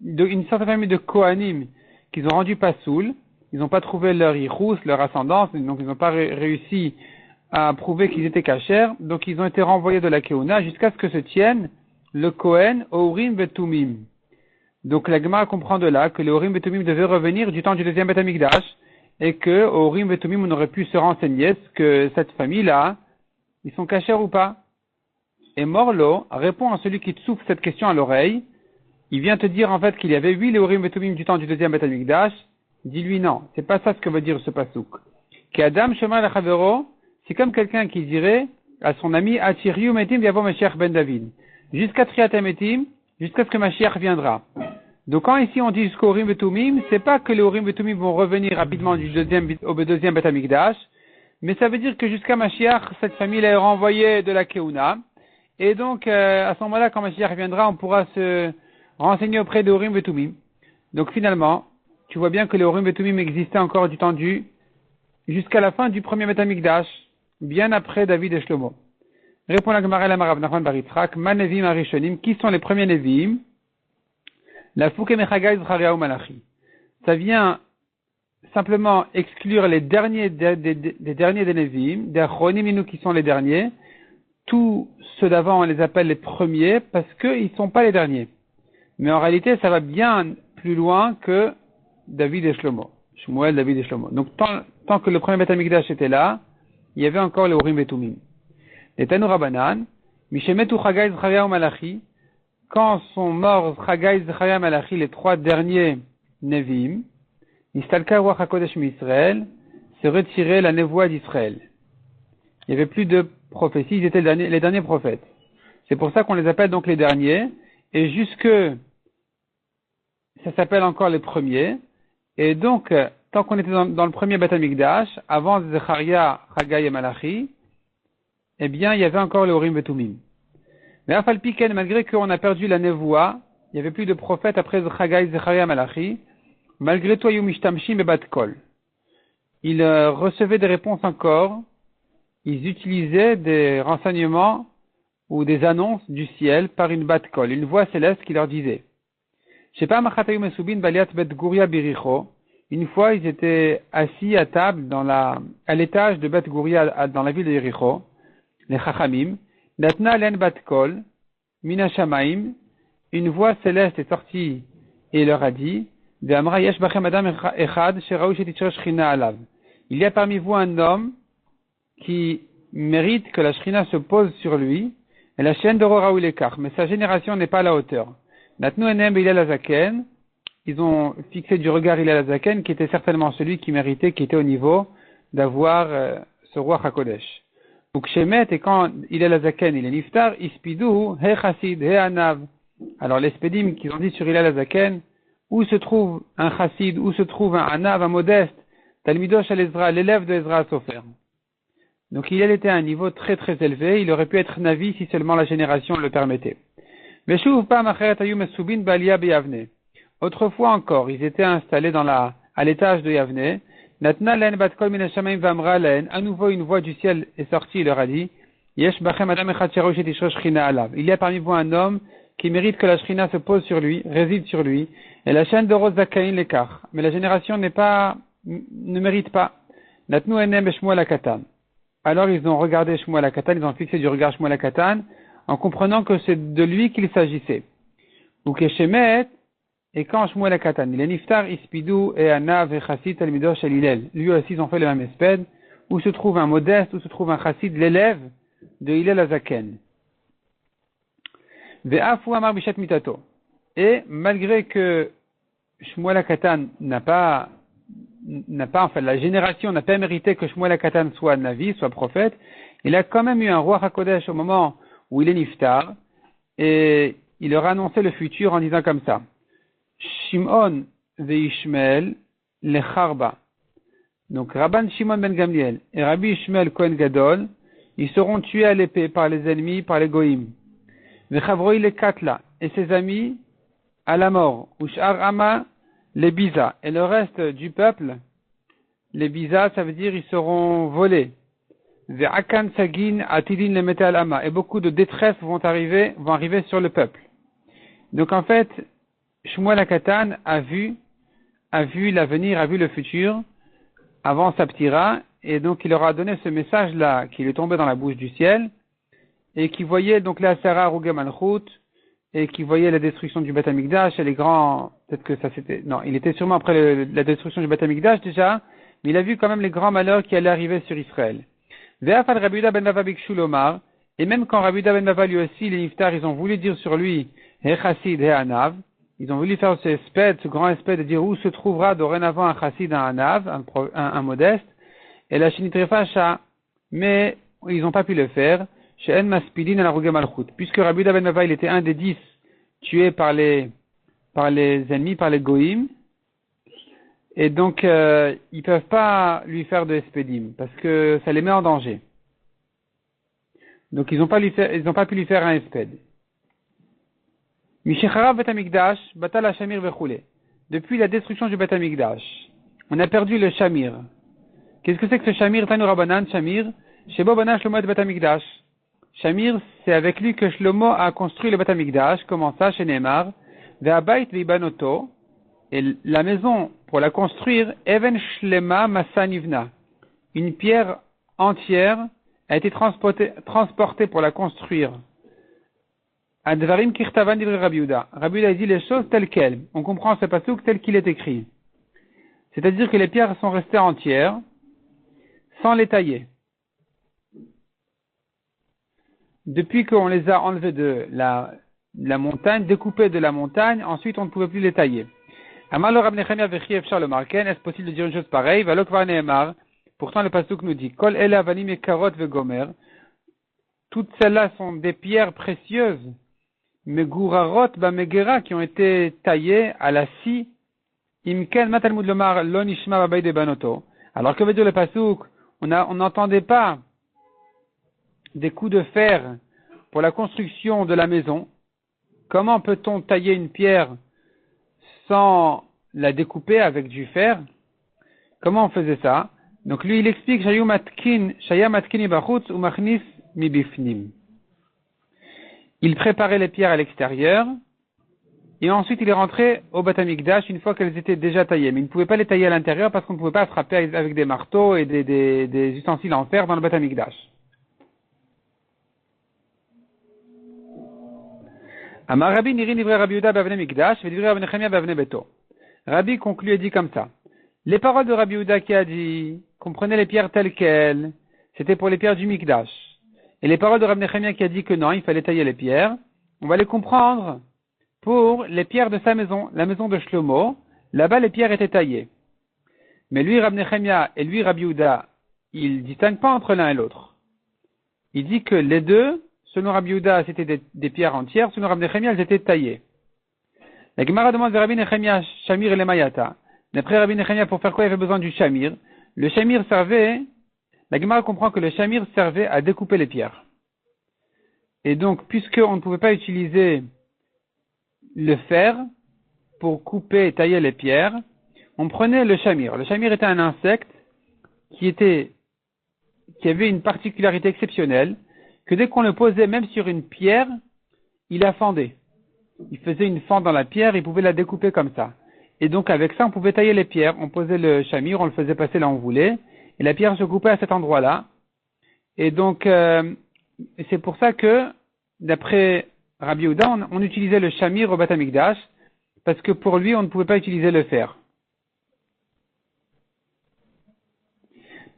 une certaine famille de Kohanim qu'ils ont rendu pasoul, ils n'ont pas trouvé leur yichus, leur ascendance, donc ils n'ont pas réussi à prouver qu'ils étaient cachers, donc ils ont été renvoyés de la Keuna jusqu'à ce que se tienne le Kohen au Urim Betumim. Donc la Gemara comprend de là que le Urim Betumim devait revenir du temps du deuxième Bet Hamikdash et que au Urim Betumim on aurait pu se renseigner que cette famille-là, ils sont cachers ou pas. Et Morlo répond à celui qui te souffle cette question à l'oreille. Il vient te dire en fait qu'il y avait 8 Urim et Tumim du temps du deuxième Bet Hamikdash. Dis-lui non, c'est pas ça ce que veut dire ce pasuk. Qu'Adam Shema Lachavero, c'est comme quelqu'un qui dirait à son ami Atiriu Metim Yavo Mashiach Ben David. Jusqu'à Triat Metim, jusqu'à ce que Mashiach viendra. Donc quand ici on dit jusqu'au Urim et Tumim, c'est pas que les Urim et Tumim vont revenir rapidement du deuxième Bet Hamikdash, mais ça veut dire que jusqu'à Mashiach, cette famille est renvoyée de la Keuna. Et donc à ce moment-là, quand Mashiach viendra, on pourra se renseigner auprès des Urim et Tumim. Donc finalement, tu vois bien que les Urim et Tumim existaient encore du temps jusqu'à la fin du premier Bet Hamikdash, bien après David et Shlomo. Répond la Gemara la Marav Nachman Bar Yitzchak, Ma Nevim Arishonim, qui sont les premiers Nevim? La Fouke Mechagai Zcharia ou Malachi. Ça vient simplement exclure les derniers des derniers des Nevim, des Achronim qui sont les derniers. Tous ceux d'avant, on les appelle les premiers parce qu'ils ne sont pas les derniers. Mais en réalité, ça va bien plus loin que David et Shlomo. Shmuel, David et Shlomo. Donc, tant que le premier Bet Hamikdash était là, il y avait encore les Urim et Tumim. Les Tanu Rabbanan, Mishemetu Chagai Zcharia ou Malachi, quand sont morts Chagai, Zcharia, Malachi, les trois derniers Nevim, Nistalka Ruach HaKodesh Misraël, s'est retiré la névoie d'Israël. Il n'y avait plus de prophéties, ils étaient les derniers prophètes. C'est pour ça qu'on les appelle donc les derniers, et jusque, ça s'appelle encore les premiers, et donc, tant qu'on était dans le premier Bet Hamikdash, avant Zecharia, Chagai et Malachi, eh bien, il y avait encore les Urim et Tumim. Mais Afal Piken, malgré qu'on a perdu la névoie, il n'y avait plus de prophètes après Chagai, Zecharia et Malachi, malgré tout, Yumishtamshim et Batkol. Ils recevaient des réponses encore, ils utilisaient des renseignements ou des annonces du ciel par une Batkol, une voix céleste qui leur disait. Une fois, ils étaient assis à table à l'étage de Bet Gouria dans la ville de Yericho, les Chachamim, Natna len Batkol, Mina Shamaim, une voix céleste est sortie et leur a dit, il y a parmi vous un homme qui mérite que la Shrina se pose sur lui, et la chaîne de Roraoui l'écart, mais sa génération n'est pas à la hauteur. Natnu enem Hillel Azaken, ils ont fixé du regard Hillel Azaken, qui était certainement celui qui méritait, qui était au niveau d'avoir ce roi HaKodesh. Ukshemet, et quand Hillel Azaken, il est niftar, ispidou, he chassid, he anav. Alors les spédim qui ont dit sur Hillel Azaken, où se trouve un chassid, où se trouve un anav, un modeste, Talmidosh al Ezra, l'élève de Ezra Sofer. Donc Hillel était à un niveau très très élevé, il aurait pu être navi si seulement la génération le permettait. Autrefois encore, ils étaient installés à l'étage de Yavne. À nouveau, une voix du ciel est sortie et leur a dit, il y a parmi vous un homme qui mérite que la Shrina se pose sur lui, réside sur lui, et la chaîne de Rose Zakaïn l'écart. Mais la génération ne mérite pas. Alors ils ont regardé Shmuel HaKatan, ils ont fixé du regard Shmuel HaKatan, en comprenant que c'est de lui qu'il s'agissait. Ou Keshemet, et quand Shmuel HaKatan, il est Niftar, Ispidou, et Anav, et Chassid, Talmidosh, et Hillel. Lui aussi, ils ont fait le même espède, où se trouve un modeste, où se trouve un Chassid, l'élève de Hillel Azaken. Ve'afu Amar Bishat Mitato. Et malgré que Shmuel HaKatan en fait, la génération n'a pas mérité que Shmuel HaKatan soit Navi, soit prophète, il a quand même eu un roi HaKodesh au moment où il est Niftar, et il leur a annoncé le futur en disant comme ça. Shimon ve'Ishmael lecharba. Donc, Rabban Shimon ben Gamliel et Rabbi Ishmael Kohen Gadol, ils seront tués à l'épée par les ennemis, par les goïms. Ve'chavroi le katla, et ses amis à la mort. Ushar ama les biza, et le reste du peuple, les biza, ça veut dire ils seront volés. Ve'akan sagin atidin le metal ama, et beaucoup de détresse vont arriver sur le peuple. Donc en fait, Shmuel HaKatan a vu l'avenir, a vu le futur avant sa ptira, et donc il leur a donné ce message-là qui lui est tombé dans la bouche du ciel, et qui voyait donc la Sarah Ruge Malchut, et qui voyait la destruction du Beth Amikdash, et les grands, peut-être que ça c'était, non, il était sûrement après la destruction du Beth Amikdash déjà, mais il a vu quand même les grands malheurs qui allaient arriver sur Israël. Ve'afal Rabbi Yehuda ben Bava bikshu lomar, et même quand Rabbi Yehuda ben Bava lui aussi, les Niftar, ils ont voulu dire sur lui, He Chassid, He Anav, ils ont voulu faire ce grand espèce de dire où se trouvera dorénavant un Chassid, un Anav, un modeste, et la Shinitrefacha, mais ils n'ont pas pu le faire, chez En Maspidin à la Ruge Malchut, puisque Rabbi Yehuda ben Bava, il était un des 10 tués par les ennemis, par les Goïm, et donc ils peuvent pas lui faire de Espedim, parce que ça les met en danger. Donc ils n'ont pas pu lui faire un Esped. Mishecharav Bet Amikdash, Batal Shamir Vechule. Depuis la destruction du Bet Amikdash, on a perdu le Shamir. Qu'est-ce que c'est que ce Shamir? Tanu Rabbanan, Shamir, Shebo Bana Shlomo et Bet Amikdash. Shamir, c'est avec lui que Shlomo a construit le Bet Amikdash, comment ça, chez Neymar, Ve'abayit ve'ibanoto, et la maison, pour la construire, Even Shlema Masanivna. Une pierre entière a été transportée pour la construire. Advarim Kirtavan Divri Rabbi Yehuda. Rabbi Yehuda dit les choses telles quelles. On comprend ce pasuk tel qu'il est écrit. C'est-à-dire que les pierres sont restées entières, sans les tailler. Depuis qu'on les a enlevées de la montagne, découpées de la montagne, ensuite on ne pouvait plus les tailler. Amalo Rab Nechemia Vechi Efshar le Marken, est-ce possible de dire une chose pareille? Valokvar Nehemar. Pourtant le pasuk nous dit, Kol ele avanim et karot vegomer. Toutes celles-là sont des pierres précieuses, megurarot bamegera, qui ont été taillées à la scie. Imken matalmud lomar lo nishma babay de banoto. Alors que veut dire le pasuk? On n'entendait pas des coups de fer pour la construction de la maison. Comment peut-on tailler une pierre sans la découper avec du fer? Comment on faisait ça? Donc lui il explique Shaya matkin bachutz ou machnis mi bifnim. Il préparait les pierres à l'extérieur et ensuite il est rentré au Beth Amikdash une fois qu'elles étaient déjà taillées. Mais il ne pouvait pas les tailler à l'intérieur parce qu'on ne pouvait pas frapper avec des marteaux et des ustensiles en fer dans le Beth Amikdash. Amar Rabbi Nirin Ivre Rabbi Yehuda b'avnei Mikdash v'divrei Rabbi Nechemia b'avnei Beto. Rabbi conclut et dit comme ça. Les paroles de Rabbi Yehuda qui a dit qu'on prenait les pierres telles quelles, c'était pour les pierres du Mikdash. Et les paroles de Rabbi Nechemia qui a dit que non, il fallait tailler les pierres, on va les comprendre pour les pierres de sa maison, la maison de Shlomo. Là-bas, les pierres étaient taillées. Mais lui, Rabbi Nechemia et lui, Rabbi Yehuda, ils ne distinguent pas entre l'un et l'autre. Il dit que les deux, selon Rabbi Yehuda, c'était des pierres entières, selon Rabbi Nechemia, elles étaient taillées. La Gemara demande de Rabbi Nechemia, Shamir et Lemayata. D'après Rabbi Nechemia, pour faire quoi il avait besoin du Shamir? Le Shamir servait, la Gemara comprend que le Shamir servait à découper les pierres. Et donc, puisqu'on ne pouvait pas utiliser le fer pour couper et tailler les pierres, on prenait le shamir. Le shamir était un insecte qui avait une particularité exceptionnelle, que dès qu'on le posait même sur une pierre, il la fendait. Il faisait une fente dans la pierre, il pouvait la découper comme ça. Et donc avec ça, on pouvait tailler les pierres. On posait le shamir, on le faisait passer là où on voulait, et la pierre se coupait à cet endroit-là. Et donc, c'est pour ça que, d'après Rabbi Yehuda, on utilisait le shamir au Beth Amikdash, parce que pour lui, on ne pouvait pas utiliser le fer.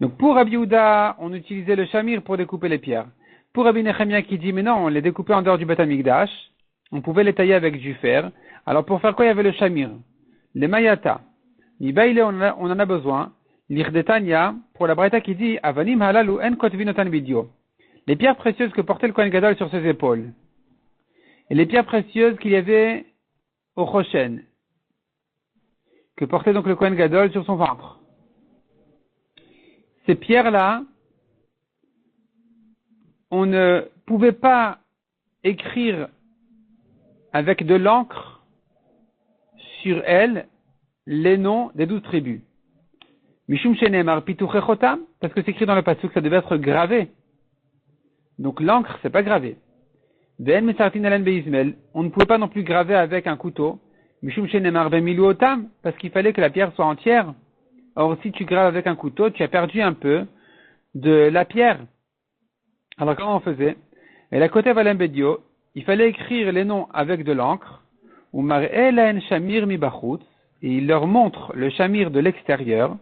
Donc pour Rabbi Yehuda, on utilisait le shamir pour découper les pierres. Pour Rabbi Nechemia qui dit, mais non, on les découpait en dehors du Beth Amikdash, on pouvait les tailler avec du fer. Alors pour faire quoi il y avait le shamir? Les mayata. Nibaïle, on en a besoin. L'Irdetania, pour la Braïta qui dit, Avanim halalu en kotvinotan bidio. Les pierres précieuses que portait le Kohen Gadol sur ses épaules. Et les pierres précieuses qu'il y avait au Choshen, que portait donc le Kohen Gadol sur son ventre. Ces pierres-là, on ne pouvait pas écrire avec de l'encre sur elles les noms des 12 tribus. Mishum shenemar pituchechotam, parce que c'est écrit dans le pasuk, ça devait être gravé. Donc l'encre, c'est pas gravé. Ve'en mesartin elen beizmel, on ne pouvait pas non plus graver avec un couteau. Mishum shenemar bemiluotam, parce qu'il fallait que la pierre soit entière. Or, si tu graves avec un couteau, tu as perdu un peu de la pierre. Alors comment on faisait? Et la kotev alem bedio, il fallait écrire les noms avec de l'encre. Ou mar'e lahen shamir mi bachutz, et il leur montre le shamir de l'extérieur.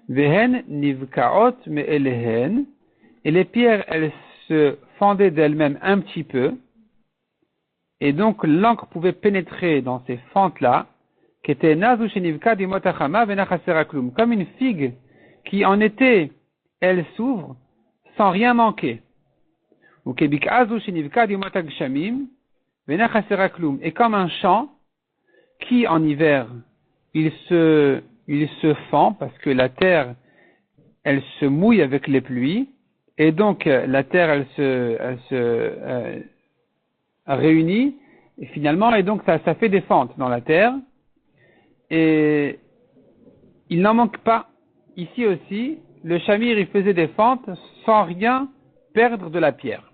Vehen nivkaot me elehen, et les pierres, elles se fendaient d'elles-mêmes un petit peu, et donc l'encre pouvait pénétrer dans ces fentes-là, qui étaient nazu shenivka dimotachama venachaseraklum, comme une figue qui en été, elle s'ouvre sans rien manquer. Ou kebik azu shenivka dimotagsamim venachaseraklum, et comme un champ qui en hiver, il se fend parce que la terre, elle se mouille avec les pluies, et donc la terre, elle se réunit, et finalement, et donc ça fait des fentes dans la terre, et il n'en manque pas. Ici aussi, le shamir, il faisait des fentes sans rien perdre de la pierre.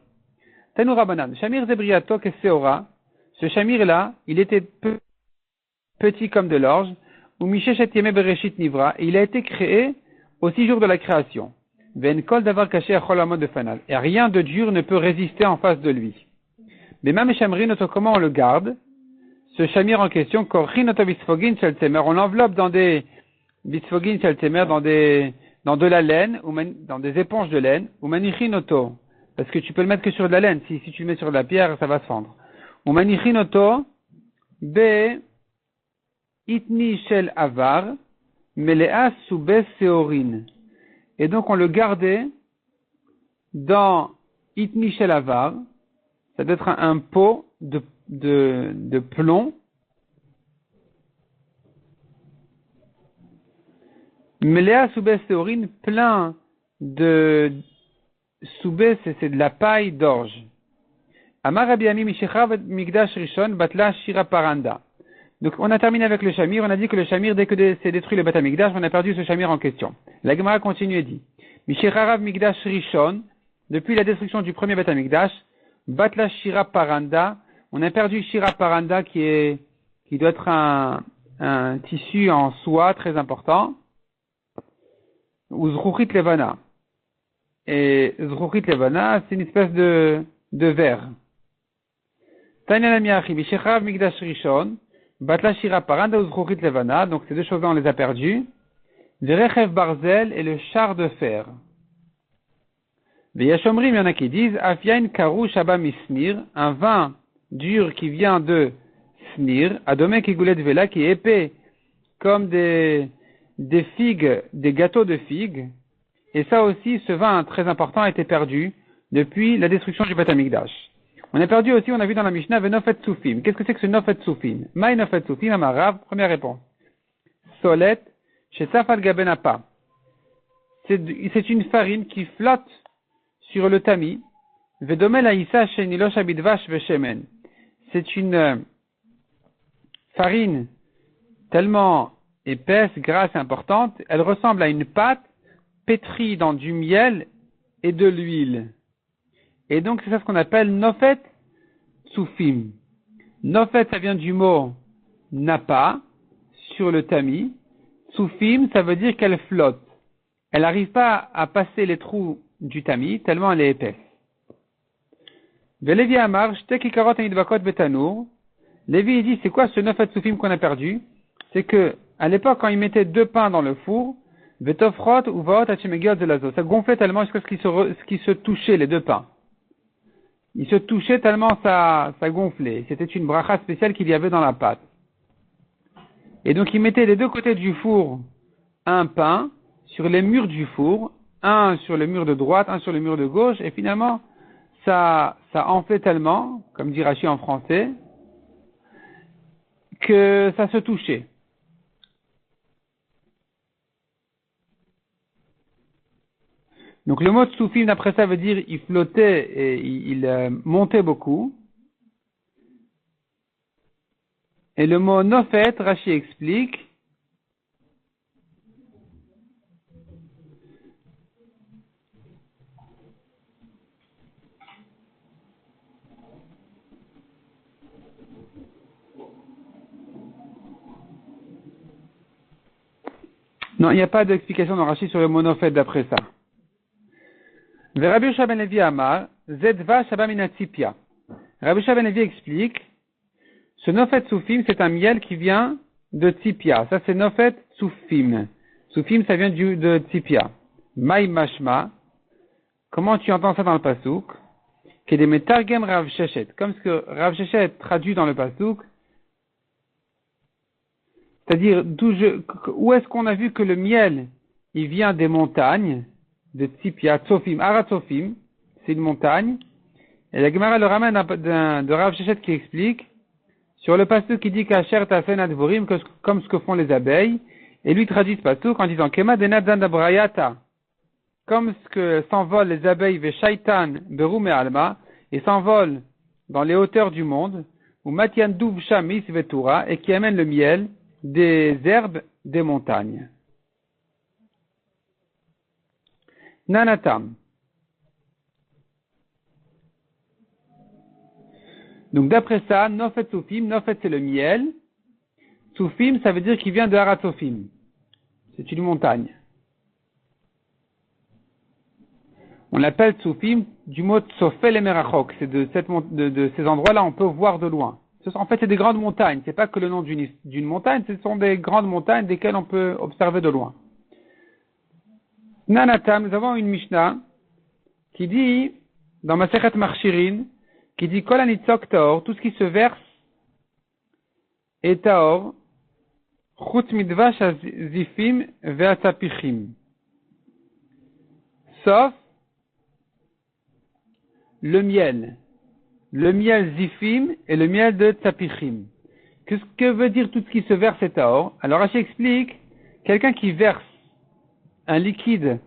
Tanou Rabbanan, shamir zebriato keseora, ce shamir-là, il était petit comme de l'orge, ou Misheshet Yemeh Bereshit Nivra, et il a été créé aux 6 jours de la création. Ven kol davar caché achol amod de fanal, et rien de dur ne peut résister en face de lui. Mais même Shamrin, comment on le garde? Ce shamir en question, korchin oto bisfogin shel tzemer, on l'enveloppe dans des bisfogin shel tzemer, dans de la laine, ou dans des éponges de laine, ou manichin oto, parce que tu peux le mettre que sur de la laine, si tu le mets sur de la pierre, ça va se fendre. Ou manichin oto, be Itni shel avar, melea soubes seorin. Et donc on le gardait dans Itni shel avar, ça doit être un pot de plomb. Melea soubes seorin, plein de soubes, c'est de la paille d'orge. Amar Rabbi Ami mishechav migdash rishon batla shira paranda. Donc, on a terminé avec le shamir. On a dit que le shamir, dès que c'est détruit le Beth Amikdash, on a perdu ce shamir en question. La Gemara continue et dit, Mishecharav Mikdash Rishon, depuis la destruction du premier Beth Amikdash, Batla Shira Paranda, on a perdu Shira Paranda qui doit être un tissu en soie très important, ou Zruchit Levana. Et Zruchit Levana, c'est une espèce de verre. Tanya Namiachi, Mishecharav Mikdash Rishon, Batla Shira Paranda ou Zruchit Levana, donc ces deux choses-là on les a perdues. Verechev Barzel et le char de fer. Veyashomrim, il y en a qui disent, Afiain Karu Shaba Misnir, un vin dur qui vient de Snir, Adome Kigulet Vela, qui est épais comme des figues, des gâteaux de figues. Et ça aussi, ce vin très important a été perdu depuis la destruction du Beth Amikdash. On a perdu aussi, on a vu dans la Mishnah, Venofet Soufim. Qu'est-ce que c'est que ce Nofet Soufim? Maï Nofet Soufim, Amarav, première réponse. Solet, chez Safal Gabenapa. C'est une farine qui flotte sur le tamis. Vedomel Aïssa Shenilosh Abidvash Veshemen. C'est une farine tellement épaisse, grasse et importante, elle ressemble à une pâte pétrie dans du miel et de l'huile. Et donc c'est ça ce qu'on appelle nofet tsufim. Nofet, ça vient du mot napa, sur le tamis. Tsufim, ça veut dire qu'elle flotte. Elle n'arrive pas à passer les trous du tamis, tellement elle est épaisse. Lévi Amar, Shtek Ikarot Nidbakot Betanour. Lévi dit, c'est quoi ce nofet tsufim qu'on a perdu? C'est que, à l'époque, quand il mettait 2 pains dans le four, Vetofrot ou Vaot Hachemegiot Zelazo, ça gonflait tellement jusqu'à ce qu'ils se touchaient, les 2 pains. Ils se touchaient tellement ça gonflait. C'était une bracha spéciale qu'il y avait dans la pâte. Et donc, il mettait des 2 côtés du four un pain sur les murs du four, un sur le mur de droite, un sur le mur de gauche, et finalement, ça enflait tellement, comme dit Rachi en français, que ça se touchait. Donc le mot tsufim d'après ça veut dire il flottait et il montait beaucoup. Et le mot nofet, Rachi explique, non, il n'y a pas d'explication dans Rachi sur le mot nofet d'après ça. Rabbi Yoshua ben Levi Amar, Zedva Shaba Mina Tzipia. Rabbi Yoshua ben Levi explique, ce nofet tsufim, c'est un miel qui vient de Tzipia. Ça, c'est nofet tsufim. Tsufim, ça vient de Tzipia. Maï mashma. Comment tu entends ça dans le pasouk? Kedemetargem Rav Sheshet. Comme ce que Rav Sheshet traduit dans le pasouk. C'est-à-dire, où est-ce qu'on a vu que le miel, il vient des montagnes, de Tzipia, Tsofim, Aratsofim, c'est une montagne. Et la Gemara le ramène de Rav Sheshet qui explique, sur le pasuk qui dit qu'Asher Tafen Advorim, comme ce que font les abeilles, et lui traduit ce pasuk en disant Kema Denadzan Dabrayata, comme ce que s'envolent les abeilles ve Shaitan Berum et Alma, et s'envolent dans les hauteurs du monde, ou Matian Duv Shamis Vetura, et qui amènent le miel des herbes des montagnes. Nanatam. Donc d'après ça, Nofet Tsufim, Nofet c'est le miel, Tsufim ça veut dire qu'il vient de Haratsofim. C'est une montagne. On l'appelle Tsufim du mot Tsofel et Merachok. C'est de ces endroits-là on peut voir de loin. En fait c'est des grandes montagnes. C'est pas que le nom d'une montagne, ce sont des grandes montagnes desquelles on peut observer de loin. Nanatam, nous avons une Mishnah qui dit, dans Masechet Marchirin, qui dit Kol anitzok taor, tout ce qui se verse est taor, chutz midvash azifim ve'atzapichim. Sauf le miel zifim et le miel de tzapichim. Qu'est-ce que veut dire tout ce qui se verse est taor? Alors Rashi explique, quelqu'un qui verse un liquide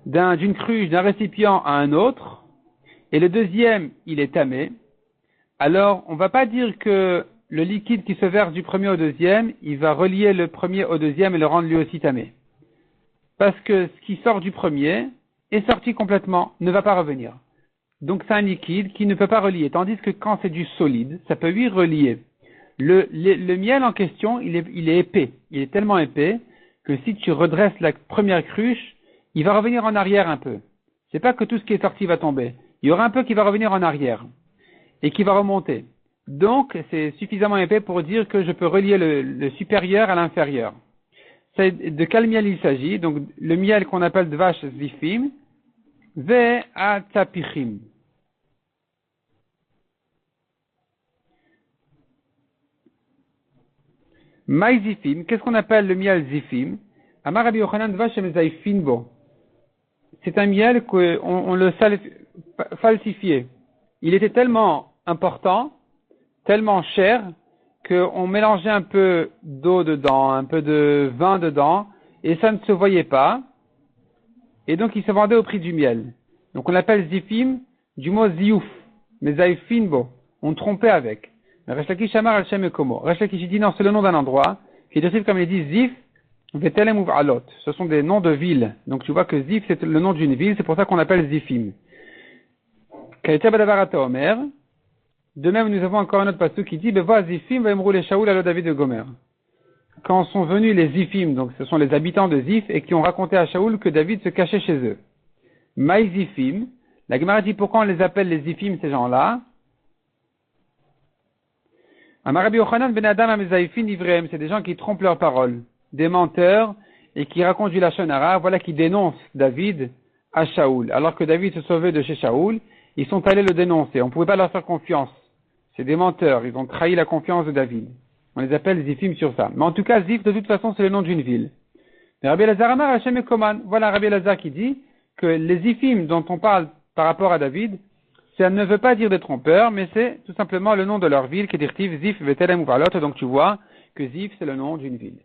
d'une cruche, d'un récipient à un autre, et le deuxième, il est tamé, alors on ne va pas dire que le liquide qui se verse du premier au deuxième, il va relier le premier au deuxième et le rendre lui aussi tamé. Parce que ce qui sort du premier est sorti complètement, ne va pas revenir. Donc c'est un liquide qui ne peut pas relier, tandis que quand c'est du solide, ça peut lui relier. Le miel en question, il est épais, il est tellement épais que si tu redresses la première cruche, il va revenir en arrière un peu. C'est pas que tout ce qui est sorti va tomber. Il y aura un peu qui va revenir en arrière et qui va remonter. Donc, c'est suffisamment épais pour dire que je peux relier le supérieur à l'inférieur. C'est de quel miel il s'agit? Donc, le miel qu'on appelle dvash zifim, ve atzapichim. Maï zifim, qu'est-ce qu'on appelle le miel zifim? Amar Rabbi Yochanan dvash emezaifinbo. C'est un miel qu'on le falsifiait. Il était tellement important, tellement cher, qu'on mélangeait un peu d'eau dedans, un peu de vin dedans, et ça ne se voyait pas. Et donc il se vendait au prix du miel. Donc on l'appelle zifim du mot ziouf, mais zaifinbo. On trompait avec. Mais Resh Lakish Amar al Shem Ekomo. Resh Lakish dit non, c'est le nom d'un endroit, qui est décrit comme il dit Zif, Vetelem ou Alot. Ce sont des noms de villes. Donc tu vois que Zif, c'est le nom d'une ville, c'est pour ça qu'on appelle Zifim. Kaïtia Badavarata Omer. De même, nous avons encore un autre passage qui dit, Bevoa Zifim va rouler Shaoul à David de Gomer. Quand sont venus les Zifim, donc ce sont les habitants de Zif, et qui ont raconté à Shaoul que David se cachait chez eux. Maï Zifim. La Gemara dit pourquoi on les appelle les Zifim, ces gens-là. Amarabi Yochanan ben Adam Amezaïfin Ivrem, c'est des gens qui trompent leurs paroles, des menteurs, et qui racontent du Lachon Hara, voilà qui dénoncent David à Shaoul. Alors que David se sauvait de chez Shaoul, ils sont allés le dénoncer. On ne pouvait pas leur faire confiance. C'est des menteurs, ils ont trahi la confiance de David. On les appelle Zifim sur ça. Mais en tout cas, Zif, de toute façon, c'est le nom d'une ville. Mais Rabbi Elazar Amar Hashem Ekoman, voilà Rabbi Elazar qui dit que les Zifim dont on parle par rapport à David, ça ne veut pas dire des trompeurs, mais c'est tout simplement le nom de leur ville qui est dirtive Zif Vetelem ou Parlot. Donc tu vois que Zif, c'est le nom d'une ville.